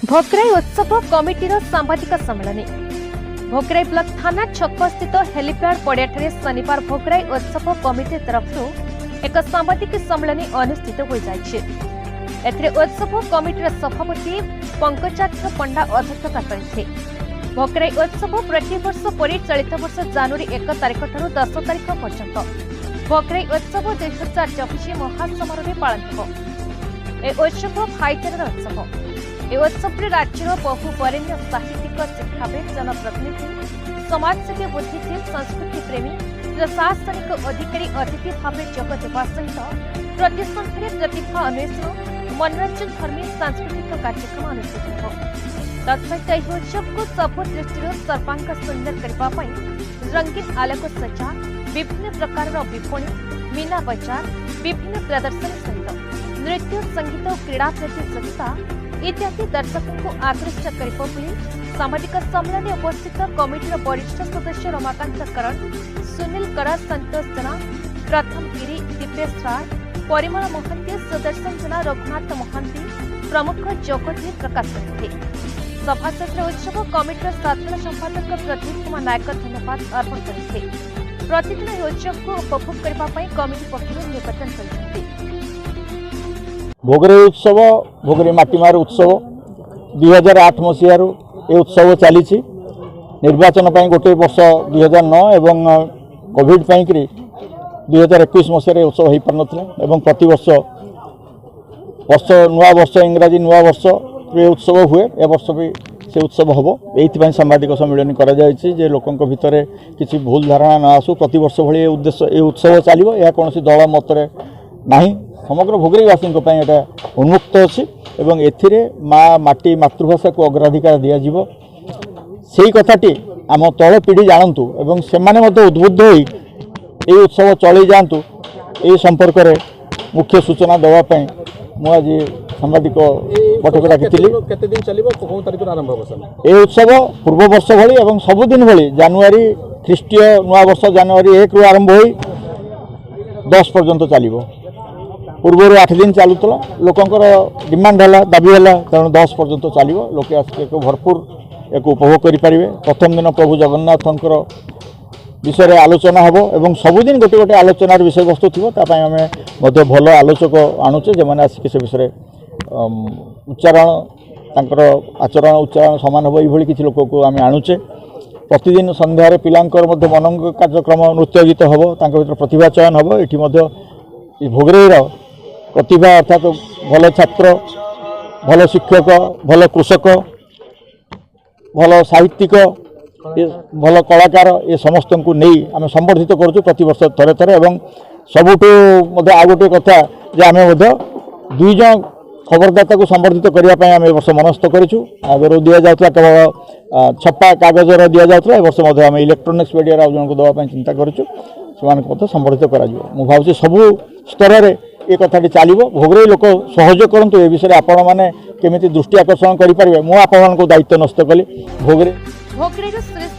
भोकराई उत्सव कमिटीर सांबादिक सम्मेलन भोकराई ब्लॉक थाना छक स्थित हेलीपैड पड़ियाठारे शनिवार भोकराई उत्सव कमिटी तरफ एक सांबादिक सम्मेलन अनुष्ठित हो जाइछे। एथिरे उत्सव कमिटीर सभापति पंकजाक्ष पंडा अध्यक्षता करथिले। भोकराई उत्सव प्रति वर्ष परि चलित वर्ष जनवरी 1 तारिख ठारू 10 तारिख पर्यंत भोकराई उत्सव 2024 महासमारोह पालन हो। ए उत्सव भाईचारार उत्सव। ए उत्सव राज्यर बहु वरेण्य साहित्यिक शिक्षाविद जनप्रतिनिधि समाजसेवी बुद्धिजीवी संस्कृति प्रेमी प्रशासनिक अधिकारी अतिथि भाव जोग देवा सहित प्रति संख्याରେ प्रतिभा अन्वेषण मनोरंजन धर्मी सांस्कृतिक कार्यक्रम अनुष्ठित हो। तत्सहित ଏହି उत्सवକୁ ସବୁ ଦୃଷ୍ଟିରୁ ସର୍ବାଙ୍ଗ ସୁନ୍ଦର କରିବା ପାଇଁ ରଙ୍ଗୀନ ଆଲୋକ ସଜ୍ଜା ବିଭିନ୍ନ ପ୍ରକାରର ବିପଣୀ मीना बजार विभिन्न प्रदर्शनी सहित नृत्य संगीत और क्रीड़ा प्रतियोगिता इत्यादि दर्शकों को आकृष्ट कर सामाजिक सम्मेलन उपस्थित कमिटीर वरिष्ठ सदस्य रमाकांत करण सुनील करा संतोष जना प्रथम गिरी दीपेश राय परिमल महांती सुदर्शन जना रघुनाथ महांती प्रमुख जोगदी प्रकाश करते। सभाशेष उत्सव कमिटीर साधारण संपादक प्रदीप कुमार नायक धन्यवाद अर्पण करते। प्रतिदिन उत्सव को उपभोग करने कमिटी पक्षर निवेदन कर भोगराई उत्सव भोगराई माटीमार उत्सव 2008 मसीह ये उत्सव चली निर्वाचन गोटे वर्ष 2009 एवं कोविड 2021 मसीह उत्सव हो पार ना प्रति वर्ष नुआ वर्ष इंग्राजी नुआ वर्ष ये उत्सव हुए ए वर्ष भी से उत्सव हम ये सांबादिक सम्मेलन कर लोकों भितर किसी भूल धारणा न आसू प्रति वर्ष भाई उद्देश्य ये उत्सव चलो यह कौन दल मत ना समग्र भोगराईवासी उन्मुक्त अच्छी एथिरे माँ माटी मातृभाषा को अग्राधिकार दिज्व से कथाटी आम तल पीढ़ी जानतु एवं से उद्बुद्ध हो ये उत्सव चल जातु ये संपर्क में मुख्य सूचना देवाई मुझ सांबादिक बैठक डाकी ये उत्सव पूर्व वर्ष भली एवं सबुदिन भली जानुआरी ख्रीष्टीय नुआ वर्ष जानुआरी 1 रु आरंभ हो 10 पर्यंत चलो पूर्व 8 दिन चलूला लोकंर डिमांड है दाबी है तेणु 10 पर्यंत चलो लोके एक भरपूर एक उपभोग करें। प्रथम दिन प्रभु जगन्नाथंकर विषय आलोचना हम एवं सबुदिन गोटे गोटे आलोचनार विषय वस्तु थी आम भल आलोचक आणुचे जो मैंने आसिक से विषय उच्चारण तांकर आचरण उच्चारण सामान हम ये किसी लोक को आम आणुचे। प्रतिदिन संध्यारे पिलांकर मनोंग कार्यक्रम नृत्य गीत हम भर प्रतिभा चयन हम ये भोगराईर प्रतिभा अर्थात भल छात्र भल शिक्षक भल कृषक भल साहित्यिक भल कलाकार ये समस्त को नहीं आम संबर्धित करुँ प्रति वर्ष थरे थरे एवं सबुठू आ गोटे कथा आम 2 जन खबरदाता को संबर्धित करने आम वर्ष मनस्थ करूँ। आगे दि जाता केवल छपा कागजर दि जाता वर्ष आम इलेक्ट्रोनिक्स मीडिया आज जन को देवाई चिंता करूँ संबर्धित कर भावी सबू स्तर में ये कथाटी चलो भोगराई लोक सहयोग करूँ ए विषय आपण मैंने केमी दृष्टि आकर्षण करेंगे मुझे दायित्व नष्ट कली भोगराई भोगराईर सुरेश